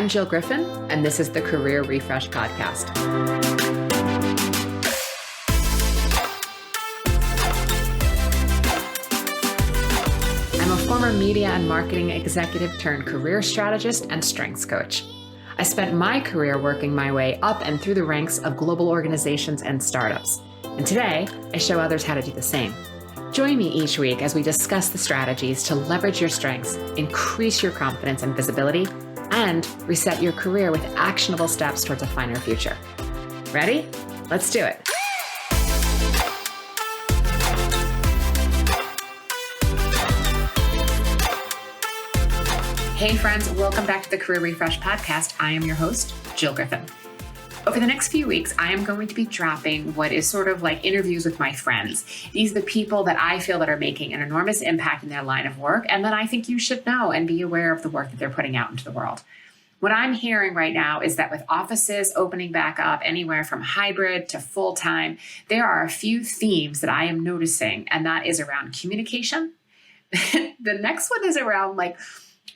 I'm Jill Griffin, and this is the Career Refresh Podcast. I'm a former media and marketing executive turned career strategist and strengths coach. I spent my career working my way up and through the ranks of global organizations and startups. And today, I show others how to do the same. Join me each week as we discuss the strategies to leverage your strengths, increase your confidence and visibility, and reset your career with actionable steps towards a finer future. Ready? Let's do it. Hey friends, welcome back to the Career Refresh Podcast. I am your host, Jill Griffin. Over the next few weeks, I am going to be dropping what is sort of like interviews with my friends. These are the people that I feel that are making an enormous impact in their line of work and that I think you should know and be aware of the work that they're putting out into the world. What I'm hearing right now is that with offices opening back up anywhere from hybrid to full-time, there are a few themes that I am noticing, and that is around communication. The next one is around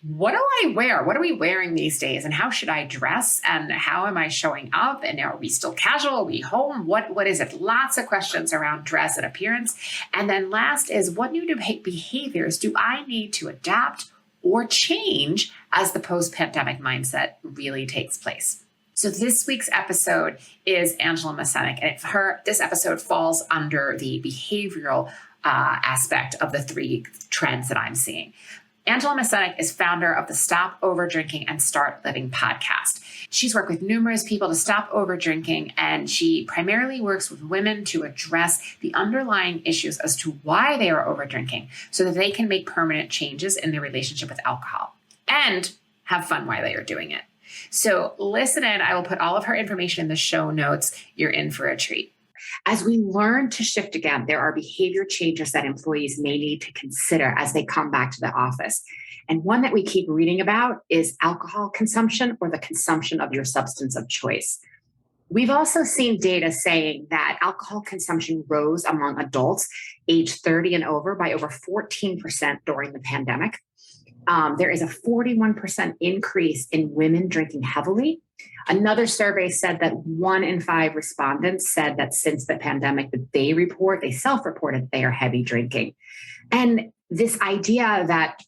what do I wear? What are we wearing these days? And how should I dress? And how am I showing up? And are we still casual? Are we home? What is it? Lots of questions around dress and appearance. And then last is, what new behaviors do I need to adapt or change as the post-pandemic mindset really takes place? So this week's episode is Angela Masenic, and this episode falls under the behavioral aspect of the three trends that I'm seeing. Angela Masenic is founder of the Stop Over Drinking and Start Living podcast. She's worked with numerous people to stop over drinking, and she primarily works with women to address the underlying issues as to why they are over drinking so that they can make permanent changes in their relationship with alcohol and have fun while they are doing it. So listen in. I will put all of her information in the show notes. You're in for a treat. As we learn to shift again, there are behavior changes that employees may need to consider as they come back to the office. And one that we keep reading about is alcohol consumption or the consumption of your substance of choice. We've also seen data saying that alcohol consumption rose among adults age 30 and over by over 14% during the pandemic. There is a 41% increase in women drinking heavily. Another survey said that 1 in 5 respondents said that since the pandemic that they self-reported they are heavy drinking. And this idea that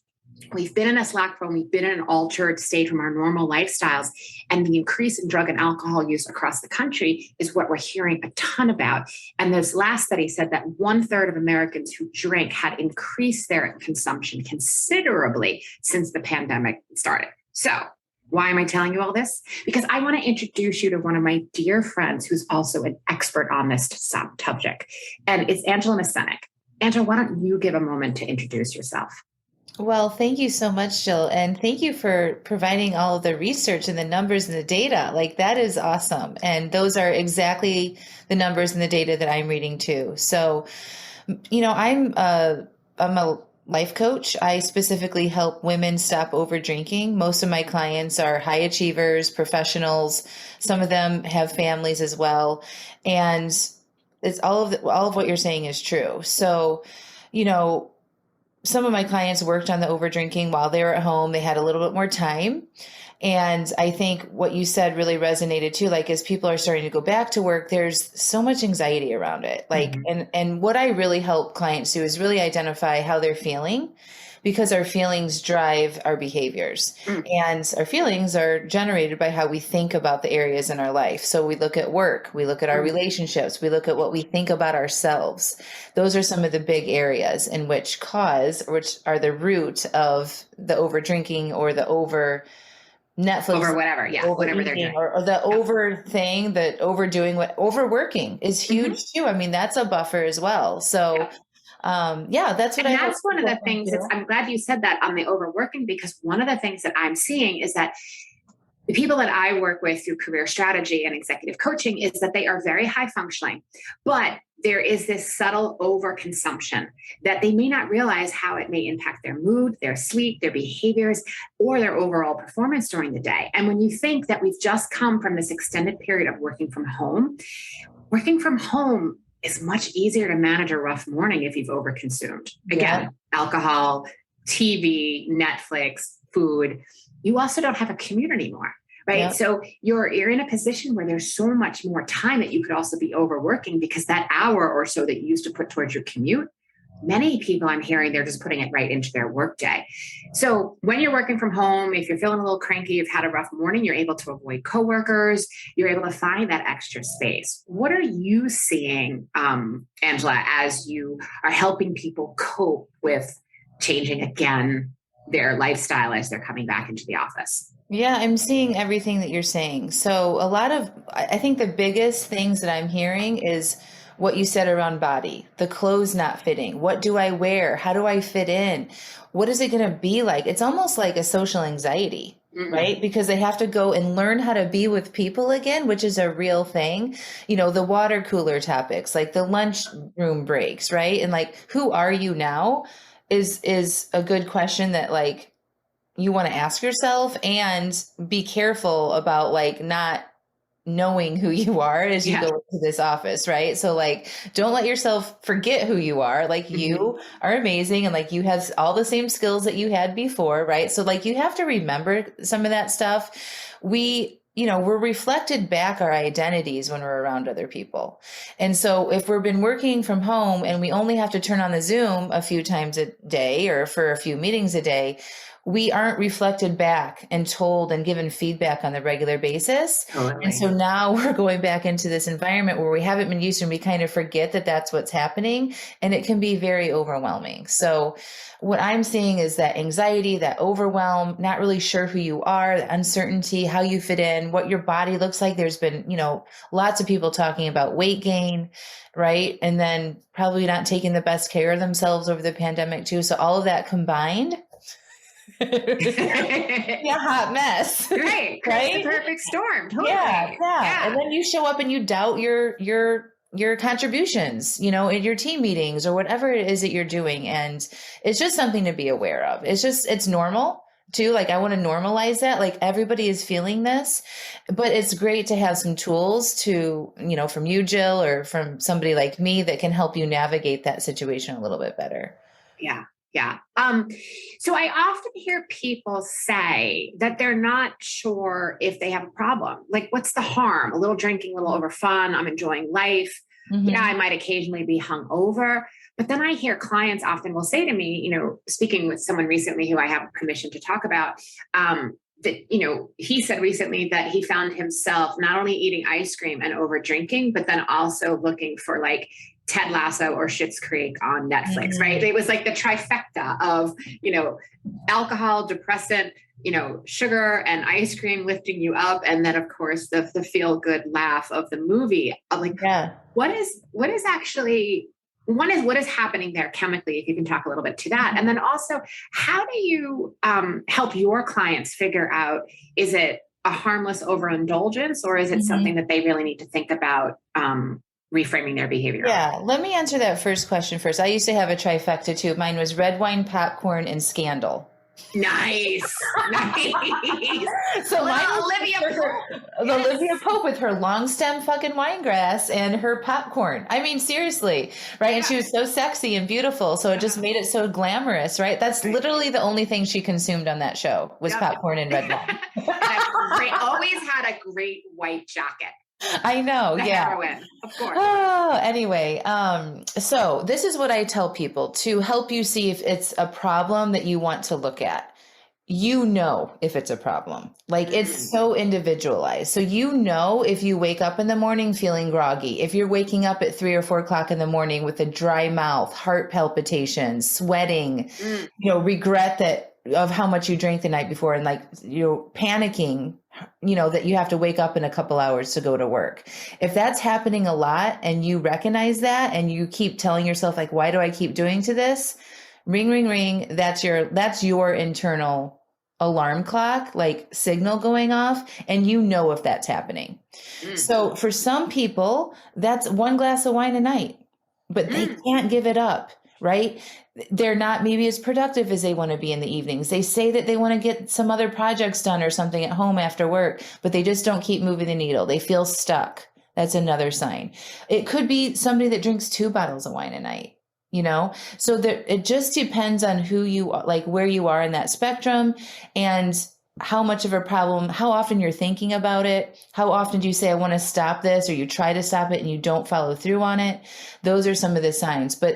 we've been in a slack phone, we've been in an altered state from our normal lifestyles, and the increase in drug and alcohol use across the country is what we're hearing a ton about. And this last study said that 1/3 of Americans who drink had increased their consumption considerably since the pandemic started. So why am I telling you all this? Because I want to introduce you to one of my dear friends who's also an expert on this subject, and it's Angela Masenic. Angela, why don't you give a moment to introduce yourself? Well, thank you so much, Jill. And thank you for providing all of the research and the numbers and the data. That is awesome. And those are exactly the numbers and the data that I'm reading too. So, I'm a life coach. I specifically help women stop over drinking. Most of my clients are high achievers, professionals. Some of them have families as well. And it's all of what you're saying is true. So, some of my clients worked on the over drinking while they were at home. They had a little bit more time. And I think what you said really resonated too. As people are starting to go back to work, there's so much anxiety around it. And what I really help clients do is really identify how they're feeling, because our feelings drive our behaviors. And our feelings are generated by how we think about the areas in our life. So we look at work, we look at our relationships, we look at what we think about ourselves. Those are some of the big areas in which are the root of the over drinking or the over Netflix, over whatever, whatever they're doing, or the over thing, that overdoing, overworking is huge too. I mean, that's a buffer as well. So that's what that's one of the things I'm glad you said that on the overworking, because one of the things that I'm seeing is that the people that I work with through career strategy and executive coaching is that they are very high functioning, but there is this subtle overconsumption that they may not realize how it may impact their mood, their sleep, their behaviors, or their overall performance during the day. And when you think that we've just come from this extended period of working from home is much easier to manage a rough morning if you've overconsumed. Again, alcohol, TV, Netflix, food. You also don't have a commute anymore. right? Yep. So you're in a position where there's so much more time that you could also be overworking, because that hour or so that you used to put towards your commute, many people I'm hearing, they're just putting it right into their workday. So when you're working from home, if you're feeling a little cranky, you've had a rough morning, you're able to avoid coworkers, you're able to find that extra space. What are you seeing, Angela, as you are helping people cope with changing again their lifestyle as they're coming back into the office? Yeah, I'm seeing everything that you're saying. So I think the biggest things that I'm hearing is what you said around body, the clothes not fitting. What do I wear? How do I fit in? What is it going to be like? It's almost like a social anxiety, right? Because they have to go and learn how to be with people again, which is a real thing. The water cooler topics, like the lunchroom breaks, right? And like, who are you now is a good question that like you want to ask yourself, and be careful about like not knowing who you are as you go into this office, right? So like, don't let yourself forget who you are. Like you are amazing, and like you have all the same skills that you had before, right? So like you have to remember some of that stuff. We're reflected back our identities when we're around other people. And so if we've been working from home and we only have to turn on the Zoom a few times a day or for a few meetings a day, we aren't reflected back and told and given feedback on the regular basis. Totally. And so now we're going back into this environment where we haven't been used to, and we kind of forget that that's what's happening. And it can be very overwhelming. So what I'm seeing is that anxiety, that overwhelm, not really sure who you are, the uncertainty, how you fit in, what your body looks like. There's been, lots of people talking about weight gain, right? And then probably not taking the best care of themselves over the pandemic too. So all of that combined, a hot mess. Right. Right? The perfect storm. Totally. Yeah. And then you show up and you doubt your contributions, in your team meetings or whatever it is that you're doing. And it's just something to be aware of. It's normal too. Like I want to normalize that. Like everybody is feeling this, but it's great to have some tools to, from you, Jill, or from somebody like me that can help you navigate that situation a little bit better. Yeah. Yeah. So I often hear people say that they're not sure if they have a problem. Like, what's the harm? A little drinking, a little over fun. I'm enjoying life. Yeah, I might occasionally be hungover. But then I hear clients often will say to me, speaking with someone recently who I have permission to talk about, that, he said recently that he found himself not only eating ice cream and over drinking, but then also looking for like Ted Lasso or Schitt's Creek on Netflix, right? It was like the trifecta of, alcohol, depressant, sugar and ice cream lifting you up. And then of course the feel good laugh of the movie. I'm like, what is happening there chemically, if you can talk a little bit to that. And then also, how do you help your clients figure out, is it a harmless overindulgence, or is it something that they really need to think about reframing their behavior? Yeah, let me answer that first question first. I used to have a trifecta too. Mine was red wine, popcorn, and scandal. Nice. So Olivia Pope with her long stem fucking winegrass and her popcorn. I mean, seriously, right? And she was so sexy and beautiful. So it just made it so glamorous, right? That's literally the only thing she consumed on that show was popcorn and red wine. Always had a great white jacket. I know. Heroin, of course. Oh, anyway. So this is what I tell people to help you see if it's a problem that you want to look at. If it's a problem, like it's so individualized. So, if you wake up in the morning feeling groggy, if you're waking up at 3 or 4 o'clock in the morning with a dry mouth, heart palpitations, sweating, regret of how much you drank the night before, and like you're panicking, that you have to wake up in a couple hours to go to work. If that's happening a lot and you recognize that and you keep telling yourself like, why do I keep doing to this? Ring, ring, ring. That's your internal alarm clock, like signal going off. And if that's happening. So for some people, that's 1 glass of wine a night, but they can't give it up. Right? They're not maybe as productive as they want to be in the evenings. They say that they want to get some other projects done or something at home after work, but they just don't keep moving the needle. They feel stuck. That's another sign. It could be somebody that drinks 2 bottles of wine a night, so it just depends on who you are, like where you are in that spectrum. And how much of a problem, how often you're thinking about it, how often do you say, I want to stop this, or you try to stop it and you don't follow through on it. Those are some of the signs, but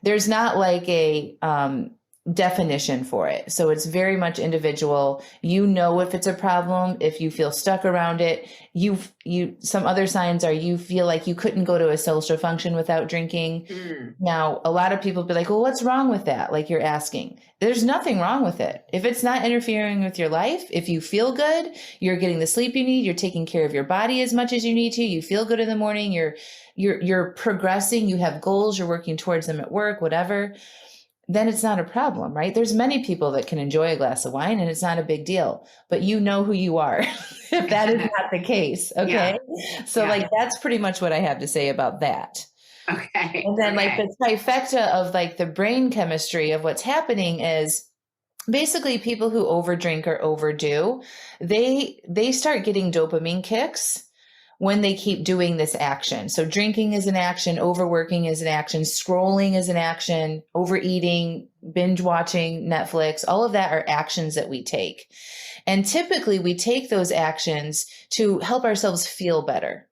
there's not like a definition for it. So it's very much individual. You know, if it's a problem, if you feel stuck around it, some other signs are you feel like you couldn't go to a social function without drinking. Now, a lot of people be like, well, what's wrong with that? Like you're asking. There's nothing wrong with it. If it's not interfering with your life, if you feel good, you're getting the sleep you need, you're taking care of your body as much as you need to, you feel good in the morning, you're progressing, you have goals, you're working towards them at work, whatever, then it's not a problem, right? There's many people that can enjoy a glass of wine and it's not a big deal, but you know who you are if that is not the case. Okay. Yeah. So like, that's pretty much what I have to say about that. Okay. And then like the trifecta of like the brain chemistry of what's happening is basically people who overdrink or overdo, they start getting dopamine kicks when they keep doing this action. So drinking is an action, overworking is an action, scrolling is an action, overeating, binge watching Netflix, all of that are actions that we take. And typically we take those actions to help ourselves feel better.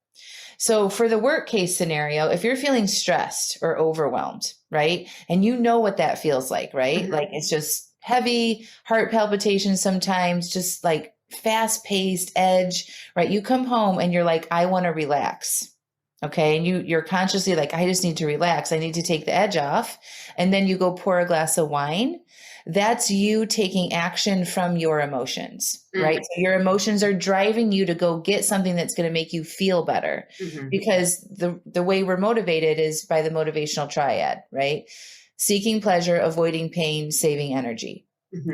So for the work case scenario, if you're feeling stressed or overwhelmed, right? And you know what that feels like, right? Mm-hmm. Like it's just heavy heart palpitations sometimes, just like fast paced edge, right? You come home and you're like, I want to relax. Okay. And you're consciously like, I just need to relax. I need to take the edge off. And then you go pour a glass of wine. That's you taking action from your emotions, right? So your emotions are driving you to go get something that's going to make you feel better because the way we're motivated is by the motivational triad, right? Seeking pleasure, avoiding pain, saving energy.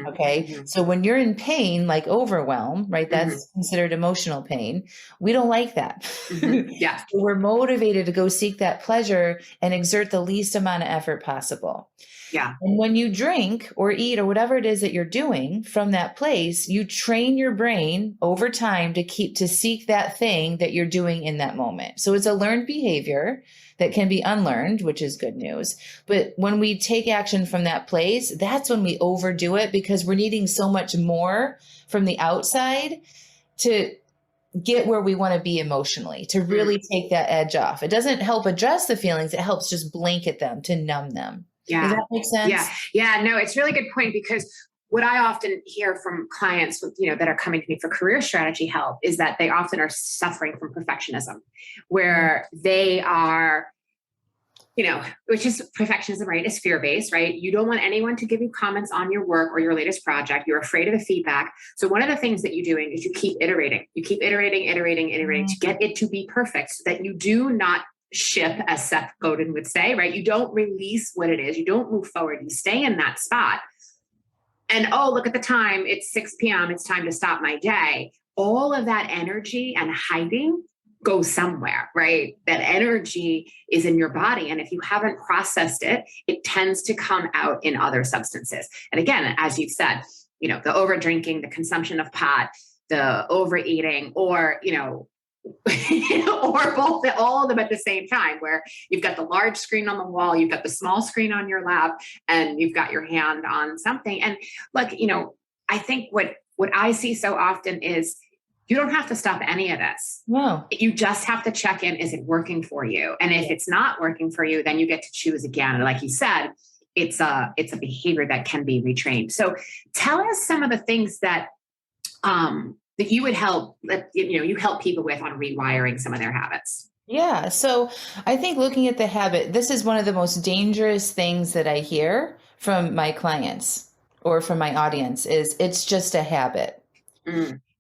Okay. So when you're in pain, like overwhelm, right? That's considered emotional pain. We don't like that. Yeah. So we're motivated to go seek that pleasure and exert the least amount of effort possible. Yeah. And when you drink or eat or whatever it is that you're doing from that place, you train your brain over time to seek that thing that you're doing in that moment. So it's a learned behavior that can be unlearned, which is good news. But when we take action from that place, that's when we overdo it because we're needing so much more from the outside to get where we want to be emotionally, to really take that edge off. It doesn't help address the feelings. It helps just blanket them to numb them. Yeah. Does that make sense? Yeah. Yeah. No, it's a really good point because what I often hear from clients with, that are coming to me for career strategy help is that they often are suffering from perfectionism where they are, which is perfectionism, right? Is fear-based, right? You don't want anyone to give you comments on your work or your latest project. You're afraid of the feedback. So one of the things that you're doing is you keep iterating. You keep iterating to get it to be perfect so that you do not ship, as Seth Godin would say, right? You don't release what it is. You don't move forward. You stay in that spot. And, oh, look at the time. It's 6 p.m. It's time to stop my day. All of that energy and hiding goes somewhere, right? That energy is in your body. And if you haven't processed it, it tends to come out in other substances. And again, as you've said, the over drinking, the consumption of pot, the overeating, or, or both, all of them at the same time, where you've got the large screen on the wall, you've got the small screen on your lap, and you've got your hand on something. And look, I think what I see so often is you don't have to stop any of this. No. You just have to check in. Is it working for you? And if it's not working for you, then you get to choose again. And like you said, it's a behavior that can be retrained. So tell us some of the things that you would help, you help people with on rewiring some of their habits. Yeah. So I think looking at the habit, this is one of the most dangerous things that I hear from my clients or from my audience is it's just a habit.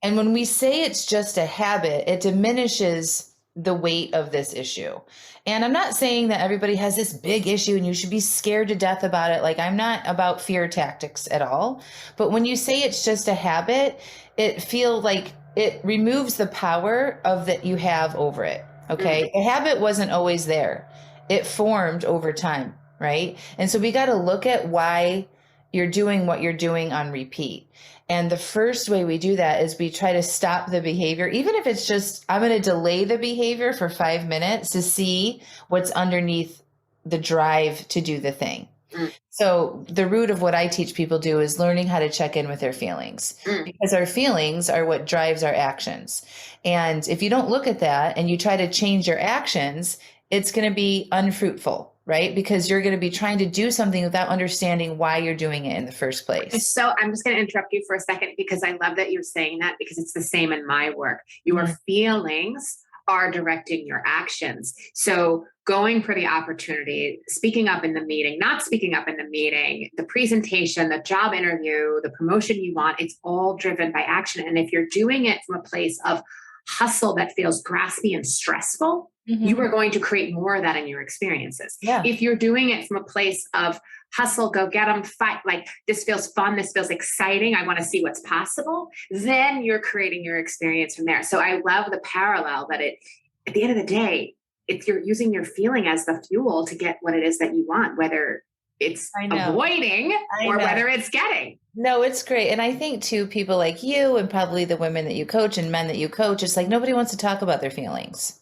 And when we say it's just a habit, it diminishes the weight of this issue. And I'm not saying that everybody has this big issue and you should be scared to death about it. Like I'm not about fear tactics at all. But when you say it's just a habit, it feels like it removes the power of that you have over it. Okay. The habit wasn't always there. It formed over time. Right. And so we got to look at why you're doing what you're doing on repeat. And the first way we do that is we try to stop the behavior, even if it's just, I'm going to delay the behavior for 5 minutes to see what's underneath the drive to do the thing. Mm, So the root of what I teach people do is learning how to check in with their feelings, mm. because our feelings are what drives our actions. And if you don't look at that and you try to change your actions, it's going to be unfruitful, right? Because you're going to be trying to do something without understanding why you're doing it in the first place. So I'm just going to interrupt you for a second because I love that you're saying that, because it's the same in my work. Your feelings are directing your actions. So going for the opportunity, speaking up in the meeting, not speaking up in the meeting, the presentation, the job interview, the promotion you want, it's all driven by action. And if you're doing it from a place of hustle that feels graspy and stressful, you are going to create more of that in your experiences. Yeah. If you're doing it from a place of hustle, go get them, fight, like this feels fun, this feels exciting, I want to see what's possible, then you're creating your experience from there. So I love the parallel that at the end of the day, if you're using your feeling as the fuel to get what it is that you want, whether it's avoiding or whether it's getting. No, it's great. And I think too, people like you and probably the women that you coach and men that you coach, it's like nobody wants to talk about their feelings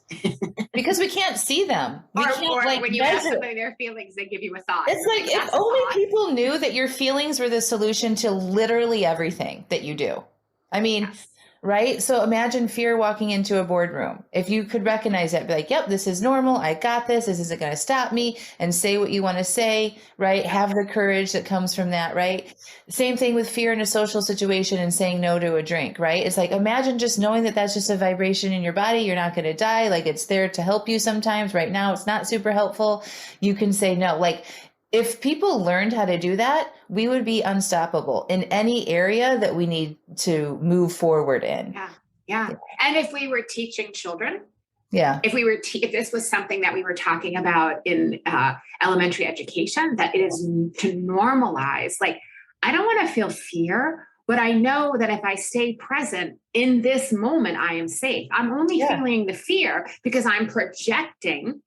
because we can't see them. We or can't, like, when you ask somebody their feelings, they give you a thought. It's like if only people knew that your feelings were the solution to literally everything that you do. I mean, Yes. Right? So imagine fear walking into a boardroom. If you could recognize that, be like, yep, this is normal. I got this. This isn't going to stop me, and say what you want to say, right? Have the courage that comes from that, right? Same thing with fear in a social situation and saying no to a drink, right? It's like, imagine just knowing that that's just a vibration in your body. You're not going to die. Like, it's there to help you sometimes. Right now, it's not super helpful. You can say no. Like, if people learned how to do that, we would be unstoppable in any area that we need to move forward in. Yeah. And if we were teaching children, if this was something that we were talking about in elementary education, that it is to normalize, like, I don't want to feel fear, but I know that if I stay present in this moment, I am safe. I'm only feeling the fear because I'm projecting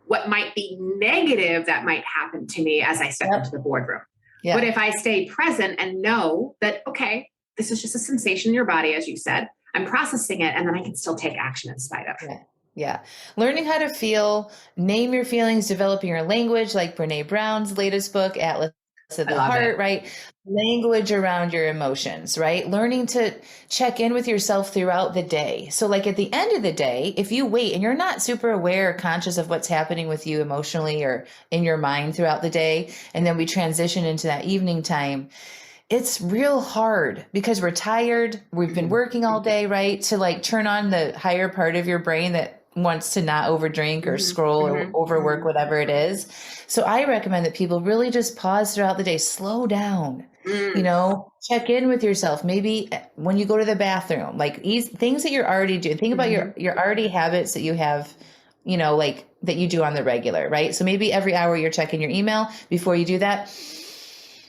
what might be negative that might happen to me as I step into the boardroom. Yeah. But if I stay present and know that, okay, this is just a sensation in your body, as you said, I'm processing it, and then I can still take action in spite of. Yeah. Learning how to feel, name your feelings, developing your language, like Brene Brown's latest book, Atlas of the Heart, right? Language around your emotions, right? Learning to check in with yourself throughout the day. So like at the end of the day, if you wait and you're not super aware or conscious of what's happening with you emotionally or in your mind throughout the day, and then we transition into that evening time, it's real hard because we're tired. We've been working all day, right? To like turn on the higher part of your brain that wants to not overdrink or scroll or overwork, whatever it is. So I recommend that people really just pause throughout the day, slow down, check in with yourself. Maybe when you go to the bathroom, like things that you're already doing, think about your already habits that you have, like that you do on the regular, right? So maybe every hour you're checking your email. Before you do that,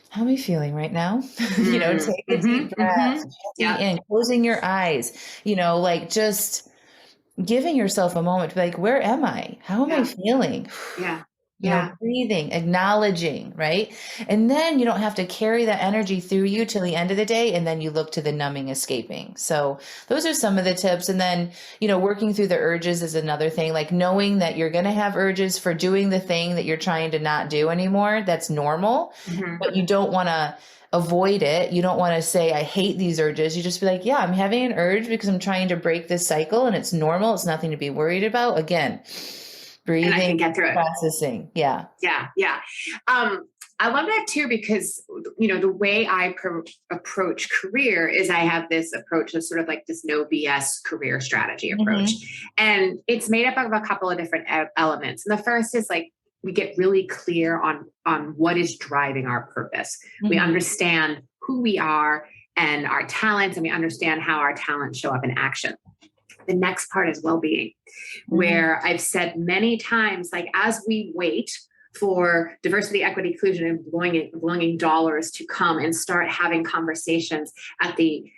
how am I feeling right now? Take a deep breath, and closing your eyes, like just giving yourself a moment to be like, where am I? How am I feeling? Breathing, acknowledging, right? And then you don't have to carry that energy through you till the end of the day. And then you look to the numbing, escaping. So those are some of the tips. And then, working through the urges is another thing, like knowing that you're going to have urges for doing the thing that you're trying to not do anymore. That's normal, but you don't want to avoid it. You don't want to say, I hate these urges. You just be like, yeah, I'm having an urge because I'm trying to break this cycle, and it's normal. It's nothing to be worried about. Again, breathing, and I can get through it. Processing. Yeah. I love that too, because, the way I approach career is I have this approach of sort of like this no BS career strategy approach. And it's made up of a couple of different elements. And the first is like, we get really clear on what is driving our purpose. We understand who we are and our talents, and we understand how our talents show up in action. The next part is well-being, where I've said many times, like, as we wait for diversity, equity, inclusion, and belonging dollars to come and start having conversations at the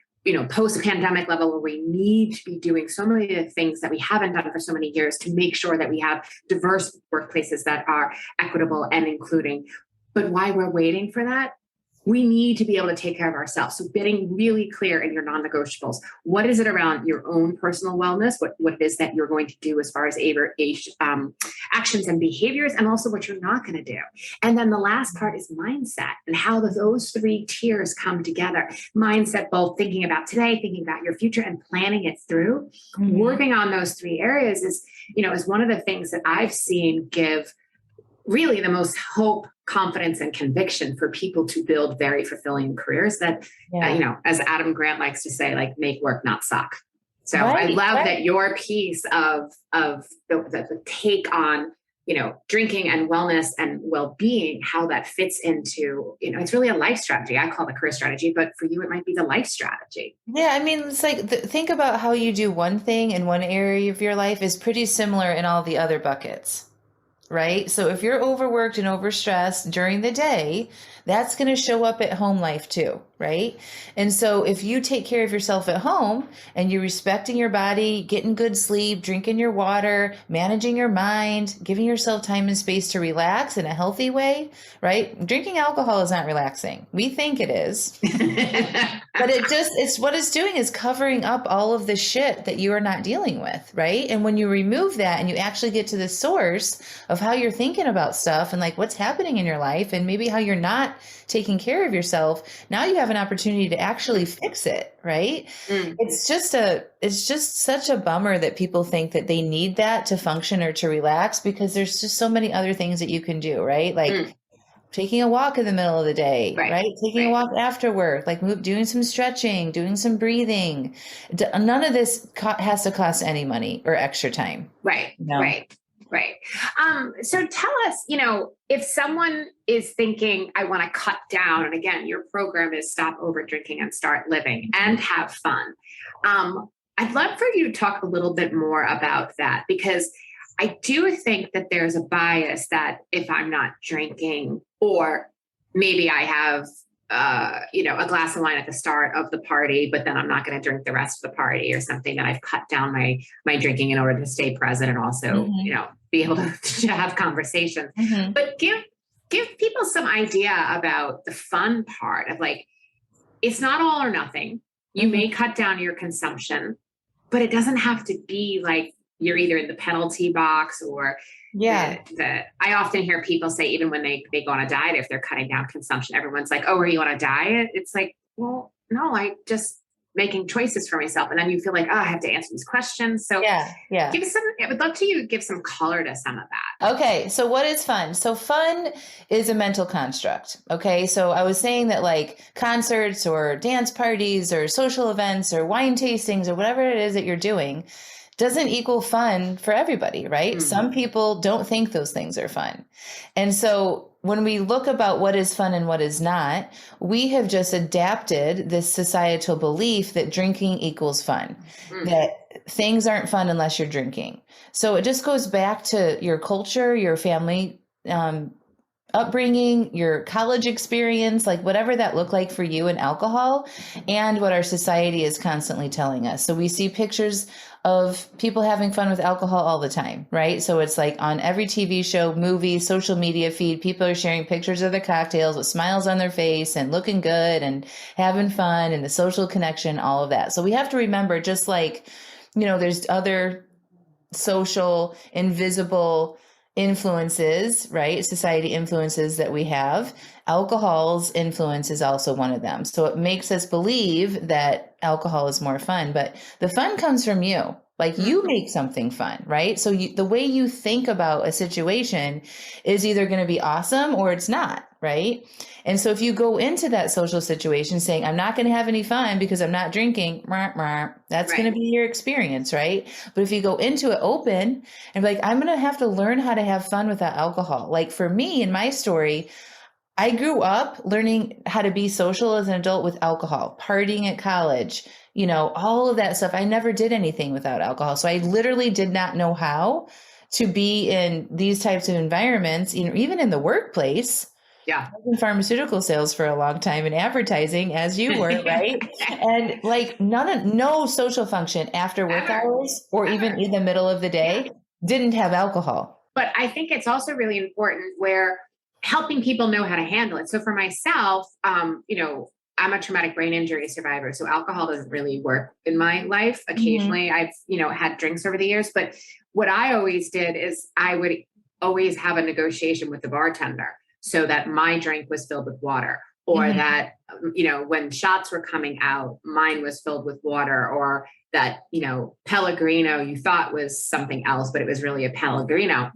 post-pandemic level, where we need to be doing so many of the things that we haven't done for so many years to make sure that we have diverse workplaces that are equitable and including. But while we're waiting for that, we need to be able to take care of ourselves. So getting really clear in your non-negotiables. What is it around your own personal wellness? What it is that you're going to do as far as actions and behaviors, and also what you're not going to do. And then the last part is mindset and how those three tiers come together. Mindset, both thinking about today, thinking about your future, and planning it through. Mm-hmm. Working on those three areas is one of the things that I've seen give really the most hope, confidence, and conviction for people to build very fulfilling careers that, as Adam Grant likes to say, like, make work, not suck. So I love that your piece of the take on, drinking and wellness and well-being, how that fits into, it's really a life strategy. I call it a career strategy, but for you, it might be the life strategy. Yeah. I mean, it's like, think about how you do one thing in one area of your life is pretty similar in all the other buckets. Right? So if you're overworked and overstressed during the day, that's going to show up at home life too, right? And so if you take care of yourself at home and you're respecting your body, getting good sleep, drinking your water, managing your mind, giving yourself time and space to relax in a healthy way, right? Drinking alcohol is not relaxing. We think it is. But it's what it's doing is covering up all of the shit that you are not dealing with, right? And when you remove that and you actually get to the source of how you're thinking about stuff and like what's happening in your life and maybe how you're not taking care of yourself, now you have an opportunity to actually fix it, right? It's just such a bummer that people think that they need that to function or to relax, because there's just so many other things that you can do, right? Like taking a walk in the middle of the day, right? Taking a walk after work, like doing some stretching, doing some breathing. None of this has to cost any money or extra time. Right. So tell us, if someone is thinking, I want to cut down, and again, your program is Stop Over Drinking and Start Living and Have Fun. I'd love for you to talk a little bit more about that, because I do think that there's a bias that if I'm not drinking, or maybe I have, a glass of wine at the start of the party, but then I'm not going to drink the rest of the party or something, that I've cut down my drinking in order to stay present and also, be able to have conversations. But give people some idea about the fun part of, like, it's not all or nothing. You may cut down your consumption, but it doesn't have to be like you're either in the penalty box or I often hear people say, even when they go on a diet, if they're cutting down consumption, everyone's like, oh, are you on a diet? It's like, well, no, I just making choices for myself. And then you feel like, oh, I have to answer these questions. So I would love to give some color to some of that. Okay. So what is fun? So fun is a mental construct. Okay. So I was saying that, like, concerts or dance parties or social events or wine tastings or whatever it is that you're doing doesn't equal fun for everybody, right? Some people don't think those things are fun. And so when we look about what is fun and what is not, we have just adapted this societal belief that drinking equals fun, that things aren't fun unless you're drinking. So it just goes back to your culture, your family upbringing, your college experience, like whatever that looked like for you in alcohol, and what our society is constantly telling us. So we see pictures of people having fun with alcohol all the time, right? So it's like on every TV show, movie, social media feed, people are sharing pictures of their cocktails with smiles on their face and looking good and having fun and the social connection, all of that. So we have to remember, just like, there's other social, invisible influences, right? Society influences that we have. Alcohol's influence is also one of them. So it makes us believe that alcohol is more fun, but the fun comes from you. Like, you make something fun, right? So the way you think about a situation is either going to be awesome or it's not, right? And so if you go into that social situation saying, I'm not going to have any fun because I'm not drinking, that's going to be your experience, right? But if you go into it open and be like, I'm going to have to learn how to have fun without alcohol. Like, for me, in my story, I grew up learning how to be social as an adult with alcohol, partying at college, all of that stuff. I never did anything without alcohol. So I literally did not know how to be in these types of environments, even in the workplace. Yeah. I was in pharmaceutical sales for a long time, and advertising, as you were, right? And like no social function after work hours or even in the middle of the day didn't have alcohol. But I think it's also really important where helping people know how to handle it. So for myself, I'm a traumatic brain injury survivor, so alcohol doesn't really work in my life. Occasionally, I've, had drinks over the years, but what I always did is I would always have a negotiation with the bartender so that my drink was filled with water, or that, when shots were coming out, mine was filled with water, or that, Pellegrino you thought was something else, but it was really a Pellegrino.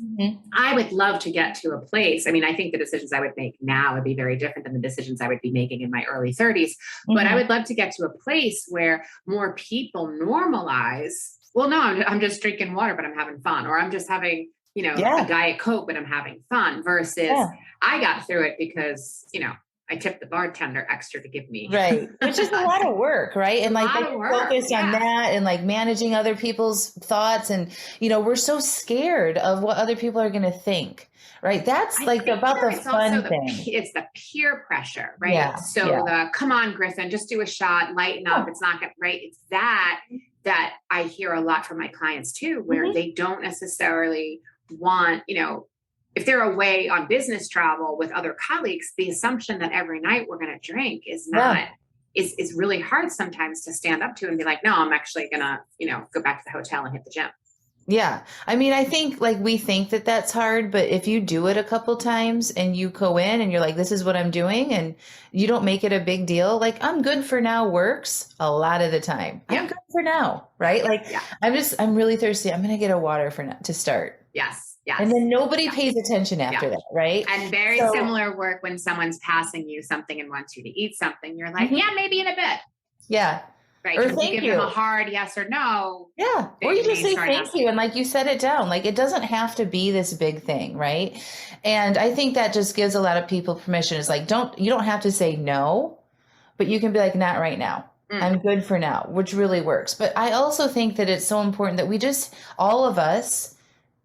I would love to get to a place. I mean, I think the decisions I would make now would be very different than the decisions I would be making in my early 30s. But I would love to get to a place where more people normalize, well, no, I'm just drinking water, but I'm having fun. Or I'm just having, a Diet Coke, but I'm having fun, versus I got through it because, I tipped the bartender extra to give me. Right. Which is a lot of work, right? And like focus on that and like managing other people's thoughts. And, we're so scared of what other people are going to think, right? That's like about the fun thing. It's the peer pressure, right? Yeah. So the, come on, Griffin, just do a shot, lighten up. It's not going to, right? It's that I hear a lot from my clients too, where they don't necessarily want, if they're away on business travel with other colleagues, the assumption that every night we're going to drink is not, is really hard sometimes to stand up to and be like, no, I'm actually going to, go back to the hotel and hit the gym. Yeah. I mean, I think like we think that that's hard, but if you do it a couple times and you go in and you're like, this is what I'm doing, and you don't make it a big deal, like I'm good for now works a lot of the time. I'm good for now. Right. Like I'm really thirsty. I'm going to get a water to start. Yes. And then nobody pays attention after that, right? And very similar work when someone's passing you something and wants you to eat something. You're like, yeah, maybe in a bit. Yeah. Right. Or thank you. Give them a hard yes or no. Yeah. Or you just say thank you. And like you set it down. Like it doesn't have to be this big thing, right? And I think that just gives a lot of people permission. It's like, you don't have to say no, but you can be like, not right now. I'm good for now, which really works. But I also think that it's so important that we just, all of us,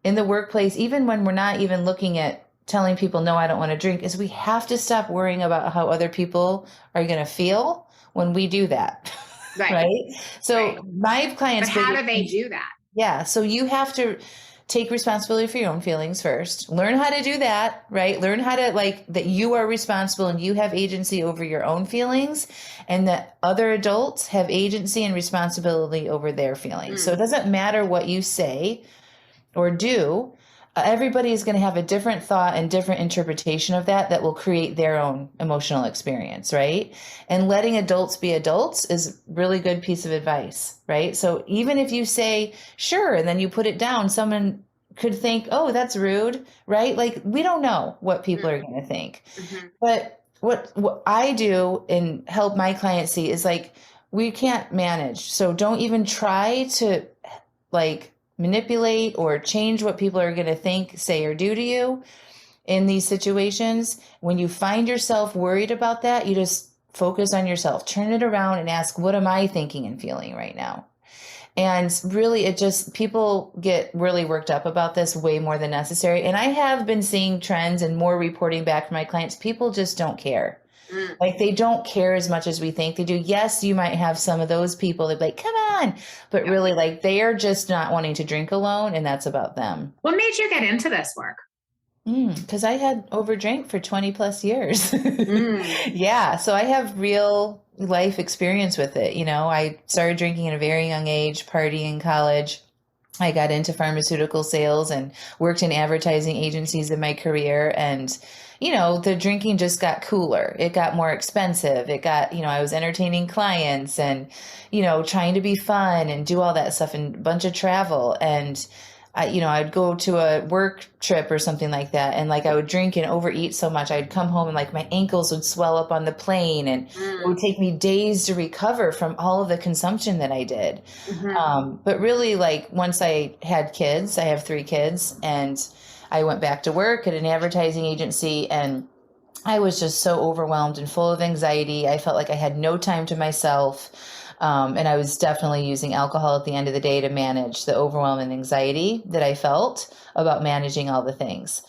in the workplace, even when we're not even looking at telling people, no, I don't want to drink, is we have to stop worrying about how other people are going to feel when we do that. Right. So my clients. But how do they do that? Yeah. So you have to take responsibility for your own feelings first. Learn how to do that, right? Learn how to that you are responsible and you have agency over your own feelings, and that other adults have agency and responsibility over their feelings. So it doesn't matter what you say or do, everybody is going to have a different thought and different interpretation of that will create their own emotional experience, right? And letting adults be adults is a really good piece of advice, right? So even if you say, sure, and then you put it down, someone could think, oh, that's rude, right? Like we don't know what people are going to think. But what I do and help my clients see is like, we can't manage. So don't even try to manipulate or change what people are going to think, say, or do to you in these situations. When you find yourself worried about that, you just focus on yourself, turn it around and ask, what am I thinking and feeling right now? And really, people get really worked up about this way more than necessary. And I have been seeing trends and more reporting back from my clients. People just don't care. Like they don't care as much as we think they do. Yes, you might have some of those people that be like, come on, but really they are just not wanting to drink alone, and that's about them. What made you get into this work? Because I had overdrank for 20 plus years. Yeah. So I have real life experience with it. I started drinking at a very young age, partying in college. I got into pharmaceutical sales and worked in advertising agencies in my career. And the drinking just got cooler. It got more expensive. It got, I was entertaining clients and, trying to be fun and do all that stuff and a bunch of travel. And I'd go to a work trip or something like that. And I would drink and overeat so much. I'd come home and my ankles would swell up on the plane, and it would take me days to recover from all of the consumption that I did. But really once I had kids, I have 3 kids, and I went back to work at an advertising agency, and I was just so overwhelmed and full of anxiety. I felt like I had no time to myself. And I was definitely using alcohol at the end of the day to manage the overwhelm and anxiety that I felt about managing all the things.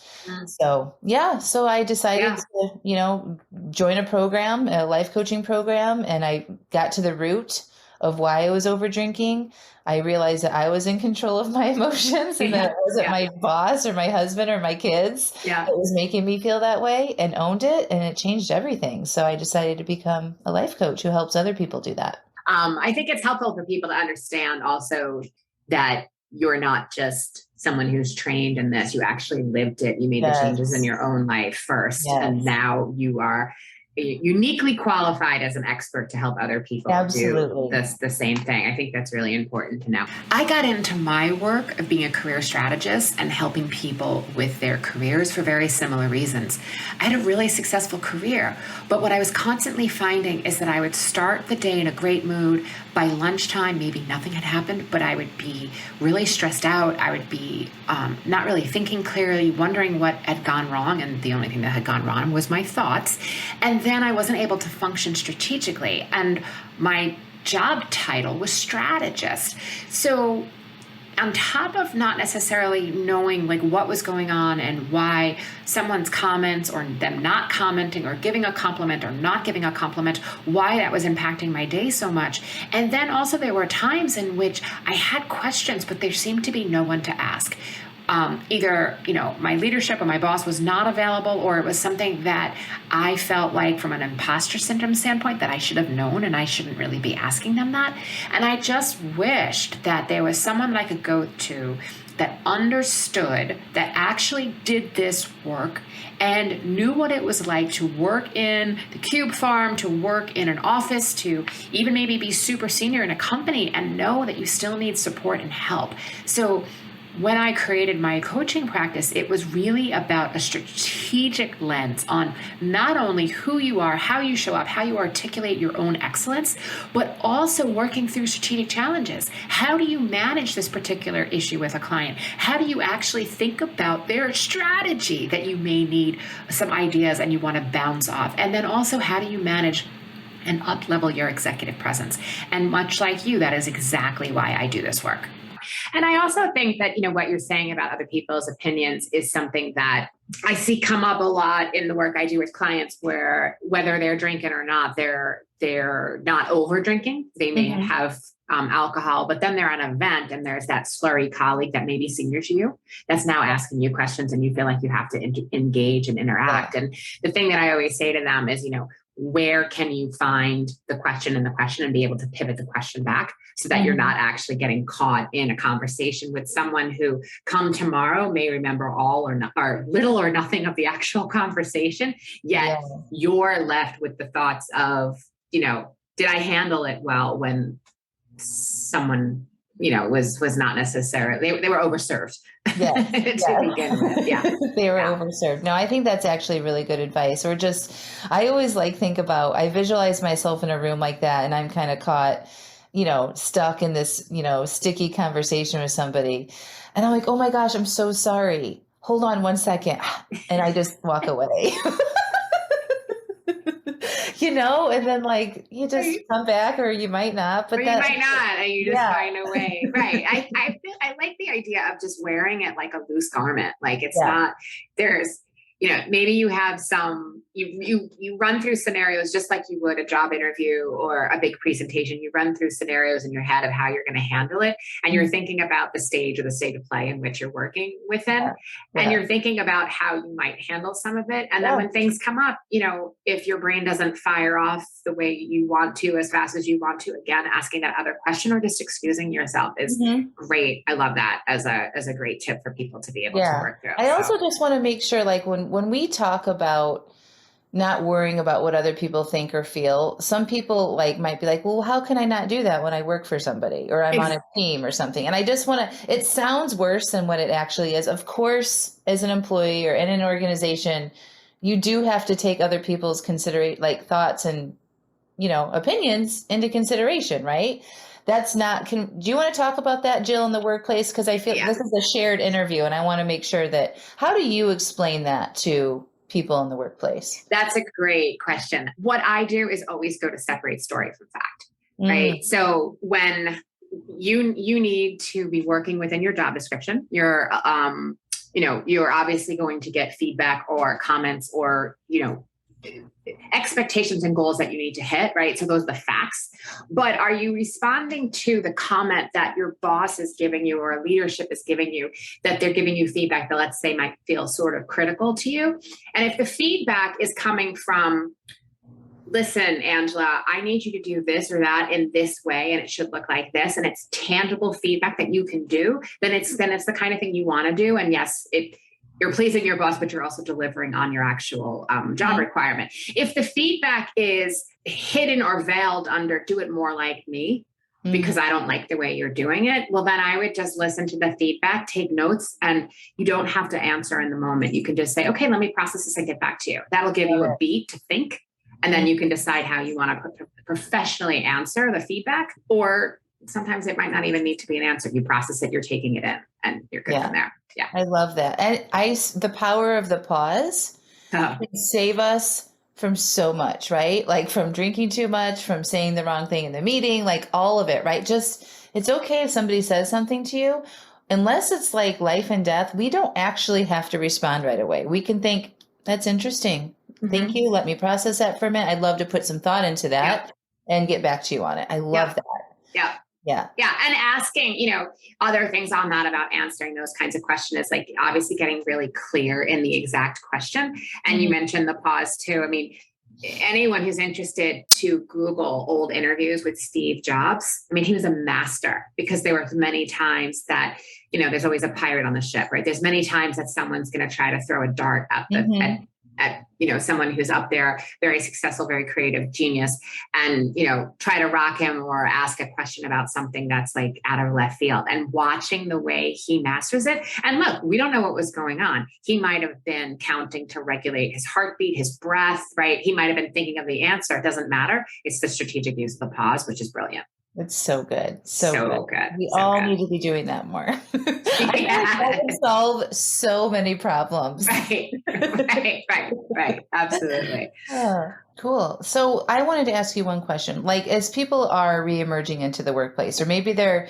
So I decided to, join a program, a life coaching program, and I got to the root of why I was over drinking, I realized that I was in control of my emotions and that it wasn't my boss or my husband or my kids that was making me feel that way, and owned it. And it changed everything. So I decided to become a life coach who helps other people do that. I think it's helpful for people to understand also that you're not just someone who's trained in this. You actually lived it. You made the changes in your own life first. And now you are uniquely qualified as an expert to help other people do the same thing. I think that's really important to know. I got into my work of being a career strategist and helping people with their careers for very similar reasons. I had a really successful career, but what I was constantly finding is that I would start the day in a great mood. By lunchtime, maybe nothing had happened, but I would be really stressed out. I would be not really thinking clearly, wondering what had gone wrong. And the only thing that had gone wrong was my thoughts. And then I wasn't able to function strategically. And my job title was strategist. So on top of not necessarily knowing like what was going on and why someone's comments or them not commenting or giving a compliment or not giving a compliment, why that was impacting my day so much. And then also there were times in which I had questions, but there seemed to be no one to ask. Either, my leadership or my boss was not available, or it was something that I felt like from an imposter syndrome standpoint that I should have known and I shouldn't really be asking them that. And I just wished that there was someone that I could go to that understood, that actually did this work and knew what it was like to work in the cube farm, to work in an office, to even maybe be super senior in a company and know that you still need support and help. So when I created my coaching practice, it was really about a strategic lens on not only who you are, how you show up, how you articulate your own excellence, but also working through strategic challenges. How do you manage this particular issue with a client? How do you actually think about their strategy that you may need some ideas and you want to bounce off? And then also, how do you manage and up-level your executive presence? And much like you, that is exactly why I do this work. And I also think that, what you're saying about other people's opinions is something that I see come up a lot in the work I do with clients, where whether they're drinking or not, they're not over drinking. They may have alcohol, but then they're at an event and there's that slurry colleague that may be senior to you that's now asking you questions and you feel like you have to engage and interact. And the thing that I always say to them is, where can you find the question in the question and be able to pivot the question back so that you're not actually getting caught in a conversation with someone who come tomorrow may remember all or little or nothing of the actual conversation, yet you're left with the thoughts of, did I handle it well when someone, was not necessarily, they were overserved. Yes. To begin with. Yeah. They were overserved. No, I think that's actually really good advice. Or I always I visualize myself in a room like that and I'm kind of caught, stuck in this, sticky conversation with somebody. And I'm like, oh my gosh, I'm so sorry. Hold on 1 second. And I just walk away. And then you just come back, or you might not, but you might not, and you just find a way. Right. I like the idea of just wearing it like a loose garment. Like it's not, there's, maybe you have you run through scenarios just like you would a job interview or a big presentation. You run through scenarios in your head of how you're going to handle it. And you're thinking about the stage or the state of play in which you're working within. And you're thinking about how you might handle some of it. And then when things come up, if your brain doesn't fire off the way you want to, as fast as you want to, again, asking that other question or just excusing yourself is great. I love that as a great tip for people to be able to work through. I also just want to make sure, when we talk about not worrying about what other people think or feel, some people might be like, well, how can I not do that when I work for somebody or I'm on a team or something? And I just want to, it sounds worse than what it actually is. Of course, as an employee or in an organization, you do have to take other people's thoughts and, opinions into consideration, right? That's not, do you want to talk about that, Jill, in the workplace? Because I feel this is a shared interview and I want to make sure that, how do you explain that to people in the workplace? That's a great question. What I do is always go to separate story from fact, right? So when you need to be working within your job description, you're obviously going to get feedback or comments or, expectations and goals that you need to hit, right? So those are the facts. But are you responding to the comment that your boss is giving you or leadership is giving you, that they're giving you feedback that, let's say, might feel sort of critical to you? And if the feedback is coming from, listen, Angela, I need you to do this or that in this way, and it should look like this, and it's tangible feedback that you can do, then it's the kind of thing you want to do. And yes, you're pleasing your boss, but you're also delivering on your actual job requirement. If the feedback is hidden or veiled under, do it more like me, because I don't like the way you're doing it, well, then I would just listen to the feedback, take notes, and you don't have to answer in the moment. You can just say, okay, let me process this and get back to you. That'll give you a beat to think. And then you can decide how you want to professionally answer the feedback, or sometimes it might not even need to be an answer. You process it, you're taking it in, and you're good from there. Yeah. I love that. And the power of the pause can save us from so much, right? Like from drinking too much, from saying the wrong thing in the meeting, like all of it, right? Just, it's okay if somebody says something to you, unless it's like life and death, we don't actually have to respond right away. We can think, that's interesting. Thank you. Let me process that for a minute. I'd love to put some thought into that and get back to you on it. I love that. Yeah. Yeah. Yeah. And asking, other things on that about answering those kinds of questions is like obviously getting really clear in the exact question. And you mentioned the pause too. I mean, anyone who's interested to Google old interviews with Steve Jobs, I mean, he was a master, because there were many times that, there's always a pirate on the ship, right? There's many times that someone's going to try to throw a dart at someone who's up there, very successful, very creative, genius, and, try to rock him or ask a question about something that's like out of left field, and watching the way he masters it. And look, we don't know what was going on. He might have been counting to regulate his heartbeat, his breath, right? He might have been thinking of the answer. It doesn't matter. It's the strategic use of the pause, which is brilliant. It's so good. So good. We so all good. need to be doing that more. I can solve so many problems. Right. Absolutely. Cool. So I wanted to ask you one question. Like, as people are reemerging into the workplace, or maybe they're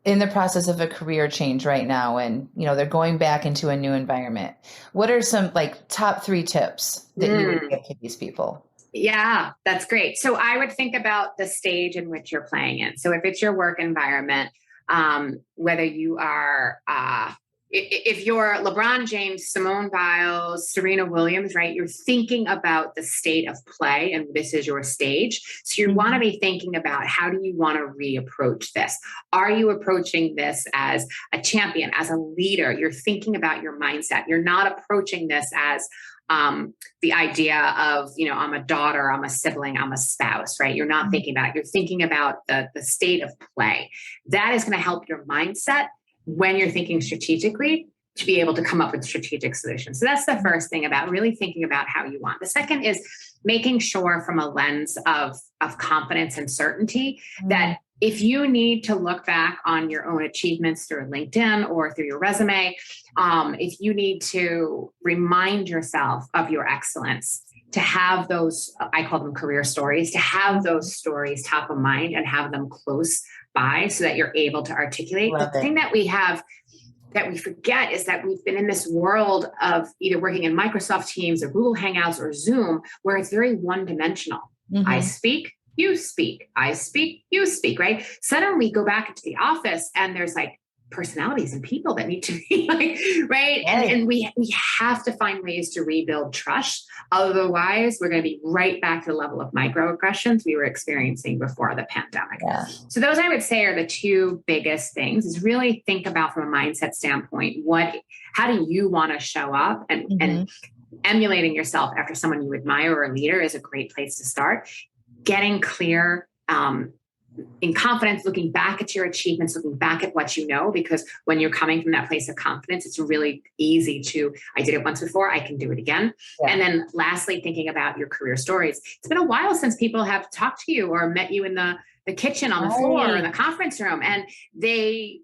in the process of a career change right now, and, they're going back into a new environment, what are some like top 3 tips that you would give to these people? Yeah, that's great. So I would think about the stage in which you're playing in. So if it's your work environment, whether you are, if you're LeBron James, Simone Biles, Serena Williams, right, you're thinking about the state of play, and this is your stage. So you want to be thinking about, how do you want to reapproach this? Are you approaching this as a champion, as a leader? You're thinking about your mindset. You're not approaching this as the idea of, I'm a daughter, I'm a sibling, I'm a spouse, right? You're not thinking about it. You're thinking about the state of play. That is going to help your mindset when you're thinking strategically to be able to come up with strategic solutions. So that's the first thing, about really thinking about how you want. The second is making sure, from a lens of confidence and certainty, that if you need to look back on your own achievements through LinkedIn or through your resume, if you need to remind yourself of your excellence, to have those, I call them career stories, to have those stories top of mind and have them close by so that you're able to articulate. The thing that we have that we forget is that we've been in this world of either working in Microsoft Teams or Google Hangouts or Zoom, where it's very one-dimensional. I speak, you speak, I speak, you speak, right? Suddenly go back into the office and there's like personalities and people that need to be like, right? And we have to find ways to rebuild trust. Otherwise, we're going to be right back to the level of microaggressions we were experiencing before the pandemic. So those, I would say, are the 2 biggest things, is really think about, from a mindset standpoint, how do you want to show up, and emulating yourself after someone you admire or a leader is a great place to start. Getting clear, in confidence, looking back at your achievements, looking back at what you know, because when you're coming from that place of confidence, it's really easy to, I did it once before, I can do it again. And then lastly, thinking about your career stories. It's been a while since people have talked to you or met you in the kitchen, on the floor, or in the conference room, and they,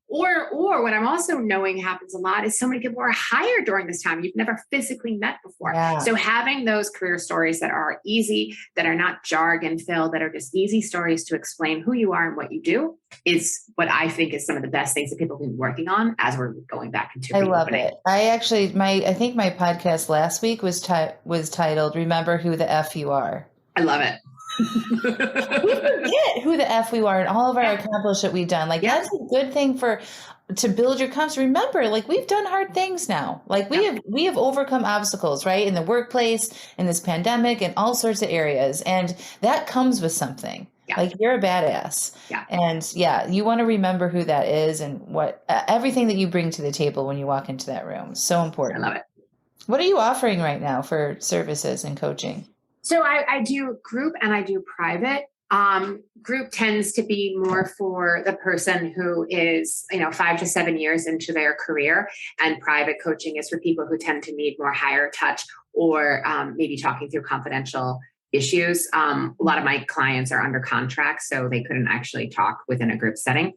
Or what I'm also knowing happens a lot is so many people are hired during this time you've never physically met before. Yeah. So having those career stories that are easy, that are not jargon filled, that are just easy stories to explain who you are and what you do is what I think is some of the best things that people have been working on as we're going back into I love reopening. it. I think my podcast last week was titled "Remember Who the F You Are." I love it. We forget who the F we are and all of our accomplishments that we've done. Like that's a good thing to build your confidence. Remember, like we've done hard things now. Like we have overcome obstacles, right? In the workplace, in this pandemic, in all sorts of areas. And that comes with something. Yeah. Like you're a badass. Yeah. And you want to remember who that is and what everything that you bring to the table when you walk into that room. So important. I love it. What are you offering right now for services and coaching? So I do group and I do private. Group tends to be more for the person who is, 5 to 7 years into their career, and private coaching is for people who tend to need more higher touch or maybe talking through confidential issues. A lot of my clients are under contract, so they couldn't actually talk within a group setting.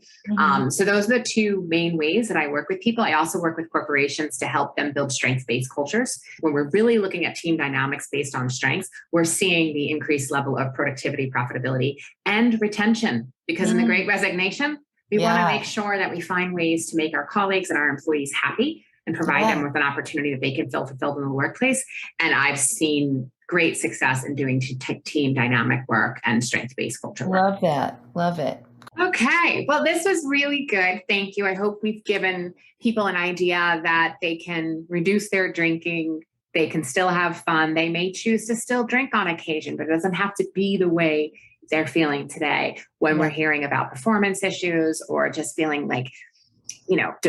So those are the two main ways that I work with people. I also work with corporations to help them build strengths-based cultures. When we're really looking at team dynamics based on strengths, we're seeing the increased level of productivity, profitability, and retention. Because in the Great Resignation, we want to make sure that we find ways to make our colleagues and our employees happy and provide them with an opportunity that they can feel fulfilled in the workplace. And I've seen great success in doing team dynamic work and strength-based culture work. Love that. Love it. Okay. Well, this was really good. Thank you. I hope we've given people an idea that they can reduce their drinking. They can still have fun. They may choose to still drink on occasion, but it doesn't have to be the way they're feeling today when we're hearing about performance issues or just feeling like,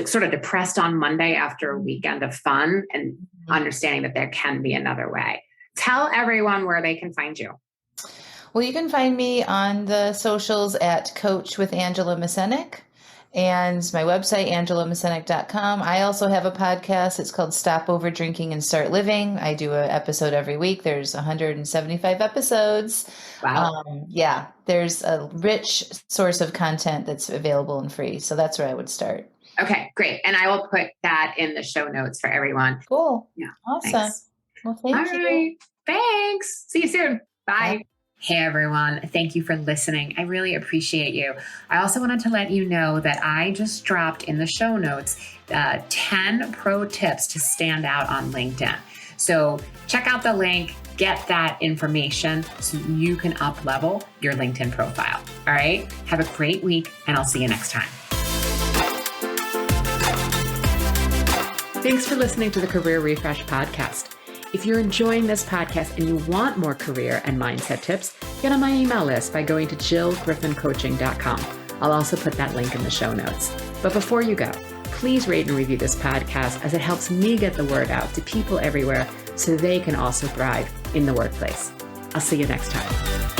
sort of depressed on Monday after a weekend of fun, and understanding that there can be another way. Tell everyone where they can find you. Well, you can find me on the socials at Coach with Angela Masenik, and my website, angelamasenik.com. I also have a podcast. It's called Stop Over Drinking and Start Living. I do an episode every week. There's 175 episodes. Wow. There's a rich source of content that's available and free. So that's where I would start. Okay, great. And I will put that in the show notes for everyone. Cool. Yeah. Awesome. Thanks. Well, thank you. Right. Thanks. See you soon. Bye. Hey, everyone. Thank you for listening. I really appreciate you. I also wanted to let you know that I just dropped in the show notes 10 pro tips to stand out on LinkedIn. So check out the link, get that information so you can up-level your LinkedIn profile. All right. Have a great week, and I'll see you next time. Thanks for listening to the Career Refresh podcast. If you're enjoying this podcast and you want more career and mindset tips, get on my email list by going to jillgriffincoaching.com. I'll also put that link in the show notes. But before you go, please rate and review this podcast, as it helps me get the word out to people everywhere so they can also thrive in the workplace. I'll see you next time.